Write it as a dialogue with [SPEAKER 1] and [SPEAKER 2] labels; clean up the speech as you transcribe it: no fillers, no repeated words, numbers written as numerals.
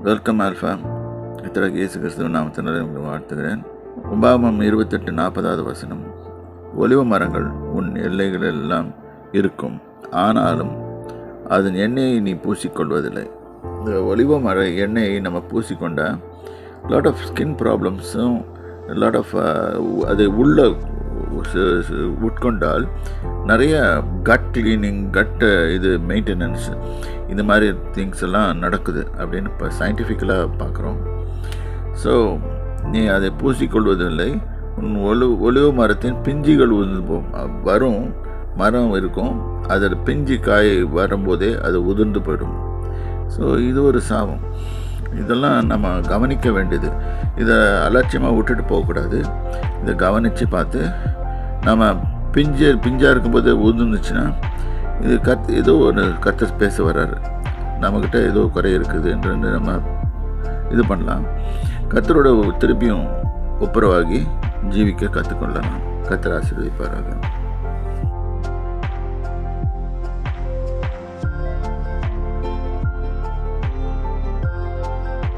[SPEAKER 1] Welcome alpha. இத்தகைய இயேசு கிறிஸ்துவ நாமத்தினாலே உங்களை வாழ்த்துகிறேன். உபாகமம் 28:40 வசனம், ஒலிவ மரங்கள் உன் எல்லைகளெல்லாம் இருக்கும், ஆனாலும் அதன் எண்ணெயை நீ பூசிக்கொள்வதில்லை. இந்த ஒலிவ மர எண்ணெயை நம்ம பூசிக்கொண்டால் லாட் ஆஃப் ஸ்கின் ப்ராப்ளம்ஸும் லாட் ஆஃப் அது உள்ள உட்கொண்டால் நிறைய கட் கிளீனிங், இது மெயின்டெனன்ஸ், இந்த மாதிரி திங்ஸ் எல்லாம் நடக்குது அப்படின்னு இப்போ சயின்டிஃபிக்கலாக பார்க்குறோம். ஸோ நீ அதை பூசிக்கொள்வதில்லை. உன் ஒலிவ மரத்தின் பிஞ்சுகள் வரும், மரம் இருக்கும், அதில் பிஞ்சு காய் வரும்போதே அது உதிர்ந்து போயிடும். ஸோ இது ஒரு சாபம். இதெல்லாம் நம்ம கவனிக்க வேண்டியது. இதை அலட்சியமாக விட்டுட்டு போகக்கூடாது. இதை கவனித்து பார்த்து நம்ம பிஞ்சாக இருக்கும்போது உதிர்ந்துச்சுன்னா இது ஏதோ ஒரு கர்த்தர் பேச வர்றாரு, நம்மக்கிட்ட ஏதோ குறை இருக்குது என்று நம்ம இது பண்ணலாம். கர்த்தரோட திருப்பியும் ஒப்புரவாகி ஜீவிக்க கற்றுக்கொள்ளலாம். கர்த்தர் ஆசீர்வதிப்பாராக.